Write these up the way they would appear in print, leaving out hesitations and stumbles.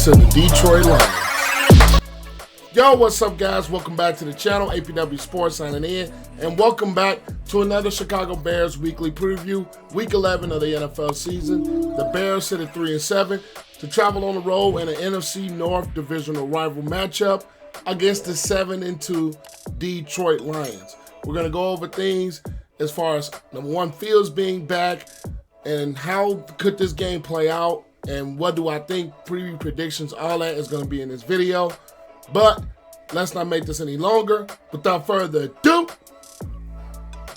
to the Detroit Lions. Yo, what's up, guys? Welcome back to the channel. APWSPORTS signing in, and welcome back to another Chicago Bears weekly preview, week 11 of the NFL season. The Bears sit at 3-7 to travel on the road in an NFC North divisional rival matchup against the 7-2 Detroit Lions. We're going to go over things as far as number one, Fields being back, and how could this game play out, and what do I think, preview predictions, all that is going to be in this video. But let's not make this any longer. Without further ado,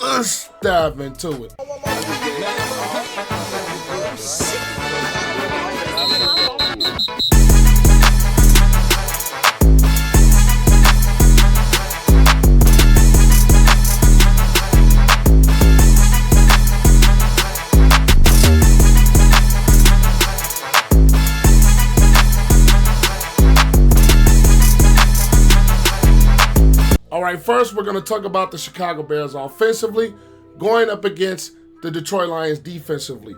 let's dive into it. First, we're going to talk about the Chicago Bears offensively going up against the Detroit Lions defensively.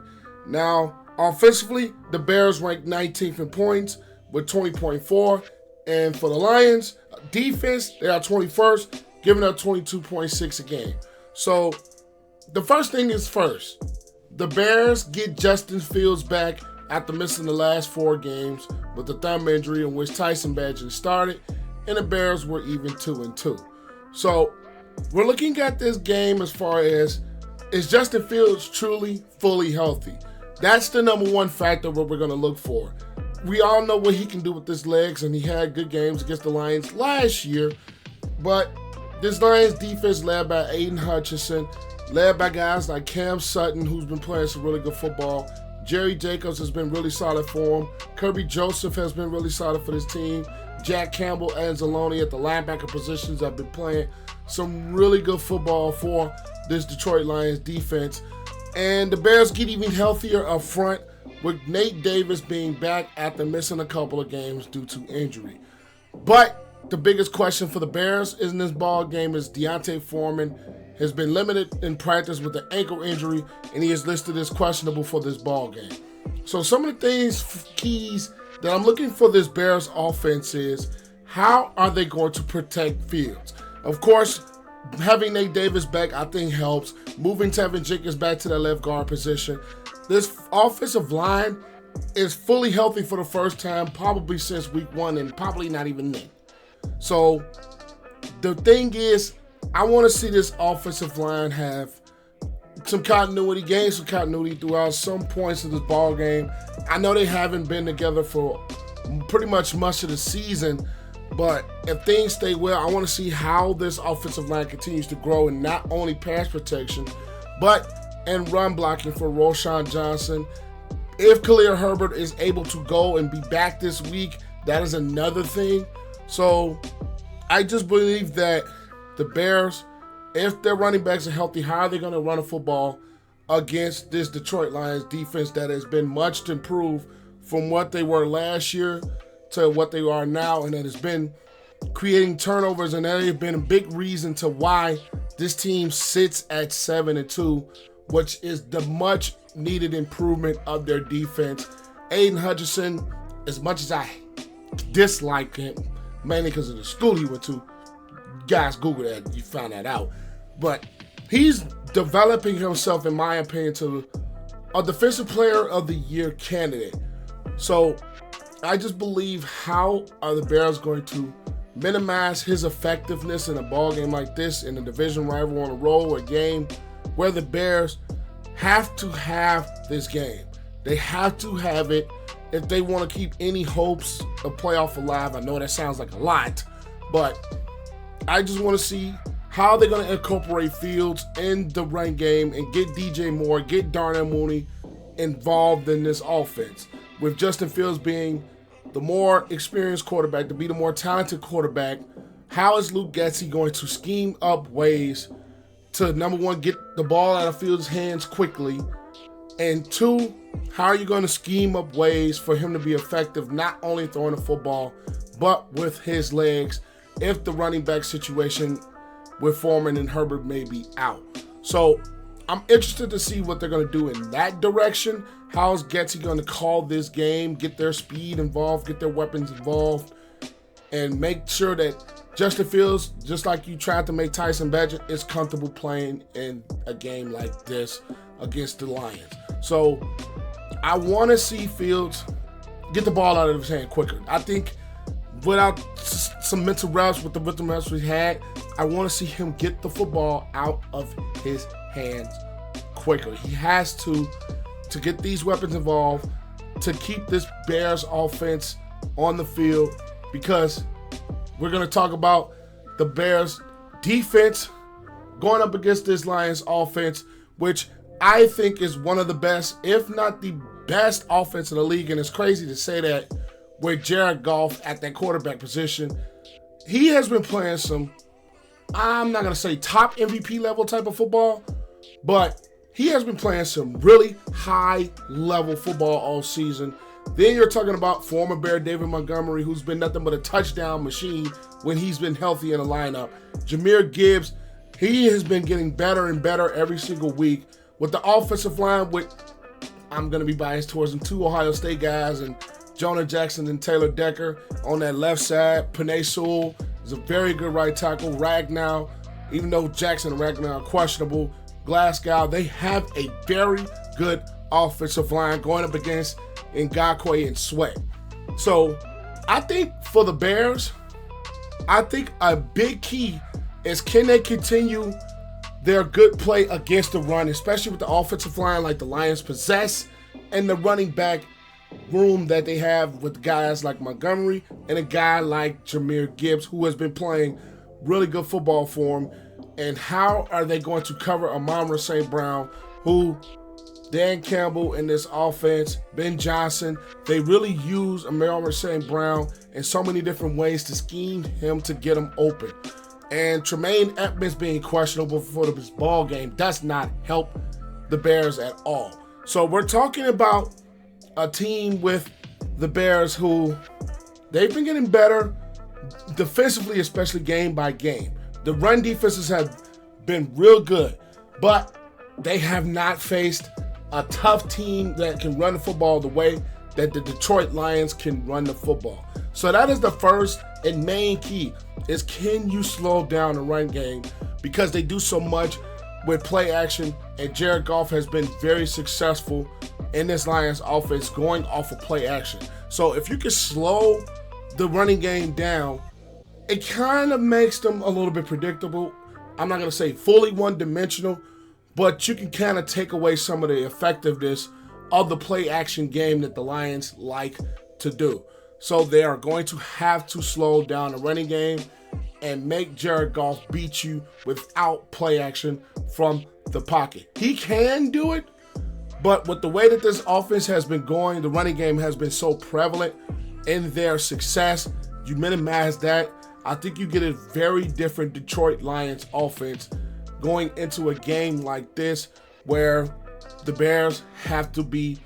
Now, offensively, the Bears ranked 19th in points with 20.4, and for the Lions defense, they are 21st, giving up 22.6 a game. So, the first thing is first, the Bears get Justin Fields back after missing the last 4 games with the thumb injury in which Tyson Bagent started, and the Bears were even 2-2. So, we're looking at this game as far as, is Justin Fields truly fully healthy? That's the number one factor what we're going to look for. We all know what he can do with his legs, and he had good games against the Lions last year. But this Lions defense led by Aiden Hutchinson, led by guys like Cam Sutton, who's been playing some really good football. Jerry Jacobs has been really solid for him. Kirby Joseph has been really solid for this team. Jack Campbell and Zaloni at the linebacker positions have been playing some really good football for this Detroit Lions defense. And the Bears get even healthier up front with Nate Davis being back after missing a couple of games due to injury. But the biggest question for the Bears in this ball game is D'Onta Foreman has been limited in practice with an ankle injury, and he is listed as questionable for this ball game. So some of the things, keys that I'm looking for this Bears offense is, how are they going to protect Fields? Of course, having Nate Davis back, I think, helps. Moving Tevin Jenkins back to that left guard position. This offensive line is fully healthy for the first time, probably since week 1, and probably not even then. So the thing is, I want to see this offensive line have some continuity, gain some continuity throughout some points of this ball game. I know they haven't been together for pretty much of the season, but if things stay well, I want to see how this offensive line continues to grow in not only pass protection, but in run blocking for Roschon Johnson. If Khalil Herbert is able to go and be back this week, that is another thing. So I just believe that the Bears, if their running backs are healthy, how are they going to run a football against this Detroit Lions defense that has been much improved from what they were last year to what they are now, and that has been creating turnovers, and that has been a big reason to why this team sits at 7-2, which is the much needed improvement of their defense. Aiden Hutchinson, as much as I dislike him, mainly because of the school he went to, guys, Google that, you found that out. But he's developing himself, in my opinion, to a Defensive Player of the Year candidate. So I just believe, how are the Bears going to minimize his effectiveness in a ball game like this, in a division rival on a roll, a game where the Bears have to have this game. They have to have it if they want to keep any hopes of playoff alive. I know that sounds like a lot, but I just want to see how they're going to incorporate Fields in the run game and get DJ Moore, get Darnell Mooney involved in this offense. With Justin Fields being the more experienced quarterback, to be the more talented quarterback, how is Luke Getsy going to scheme up ways to, number one, get the ball out of Fields' hands quickly, and 2, how are you going to scheme up ways for him to be effective, not only throwing the football, but with his legs, if the running back situation with Foreman and Herbert may be out. So I'm interested to see what they're going to do in that direction. How's Getsy going to call this game, get their speed involved, get their weapons involved, and make sure that Justin Fields, just like you tried to make Tyson Bagent, is comfortable playing in a game like this against the Lions. So I want to see Fields get the ball out of his hand quicker. I think without some mental reps with the rhythm reps we had, I want to see him get the football out of his hands quicker. He has to get these weapons involved to keep this Bears offense on the field, because we're going to talk about the Bears defense going up against this Lions offense, which I think is one of the best, if not the best offense in the league. And it's crazy to say that with Jared Goff at that quarterback position. He has been playing some, I'm not going to say top MVP level type of football, but he has been playing some really high level football all season. Then you're talking about former Bear David Montgomery, who's been nothing but a touchdown machine when he's been healthy in the lineup. Jahmyr Gibbs, he has been getting better and better every single week. With the offensive line, with, I'm going to be biased towards them, 2 Ohio State guys, and Jonah Jackson and Taylor Decker on that left side. Penei Sewell is a very good right tackle. Ragnow, even though Jackson and Ragnow are questionable, Glasgow, they have a very good offensive line going up against Ngakoue and Sweat. So I think for the Bears, I think a big key is, can they continue their good play against the run, especially with the offensive line like the Lions possess, and the running back room that they have with guys like Montgomery and a guy like Jahmyr Gibbs, who has been playing really good football for them. And how are they going to cover Amon-Ra St. Brown, who Dan Campbell in this offense, Ben Johnson, they really use Amon-Ra St. Brown in so many different ways to scheme him to get him open. And Tremaine Edmunds being questionable for this ball game does not help the Bears at all. So we're talking about a team with the Bears who they've been getting better defensively, especially game by game. The run defenses have been real good, but they have not faced a tough team that can run the football the way that the Detroit Lions can run the football. So that is the first and main key, is can you slow down the run game, because they do so much with play action, and Jared Goff has been very successful in this Lions offense going off of play action. So if you can slow the running game down, it kind of makes them a little bit predictable. I'm not going to say fully one-dimensional, but you can kind of take away some of the effectiveness of the play action game that the Lions like to do. So they are going to have to slow down the running game and make Jared Goff beat you without play action from the pocket. He can do it, but with the way that this offense has been going, the running game has been so prevalent in their success, you minimize that. I think you get a very different Detroit Lions offense going into a game like this, where the Bears have to be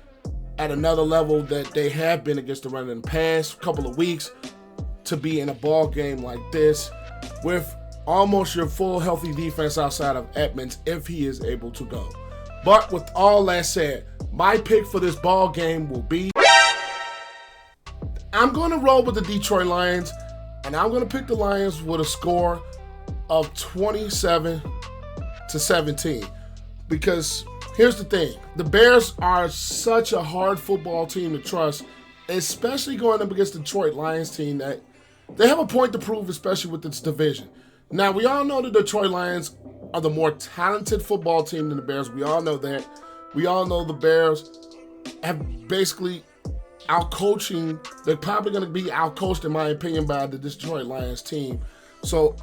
at another level that they have been against the run in the past couple of weeks to be in a ball game like this with almost your full healthy defense outside of Edmunds, if he is able to go. But with all that said, my pick for this ball game will be, I'm going to roll with the Detroit Lions, and I'm going to pick the Lions with a score of 27-17. Because here's the thing, the Bears are such a hard football team to trust, especially going up against the Detroit Lions team that they have a point to prove, especially with this division. Now, we all know the Detroit Lions are the more talented football team than the Bears. We all know that. We all know the Bears have basically out-coaching. They're probably going to be out-coached, in my opinion, by the Detroit Lions team. So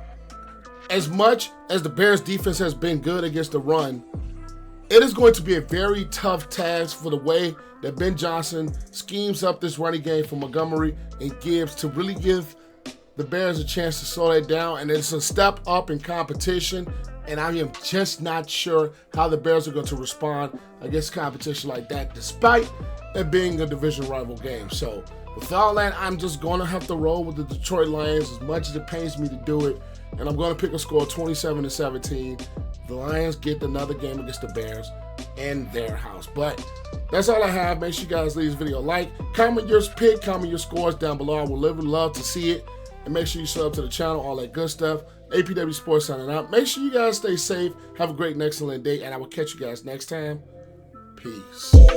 as much as the Bears defense has been good against the run, it is going to be a very tough task for the way that Ben Johnson schemes up this running game for Montgomery and Gibbs to really give the Bears a chance to slow that down. And it's a step up in competition, and I am just not sure how the Bears are going to respond against competition like that, despite it being a division rival game. So with all that, I'm just going to have to roll with the Detroit Lions as much as it pains me to do it. And I'm going to pick a score of 27-17. the Lions get another game against the Bears in their house. But that's all I have. Make sure you guys leave this video a like. Comment your pick, comment your scores down below. I would love to see it. And make sure you sub to the channel, all that good stuff. APW Sports signing out. Make sure you guys stay safe. Have a great and excellent day. And I will catch you guys next time. Peace.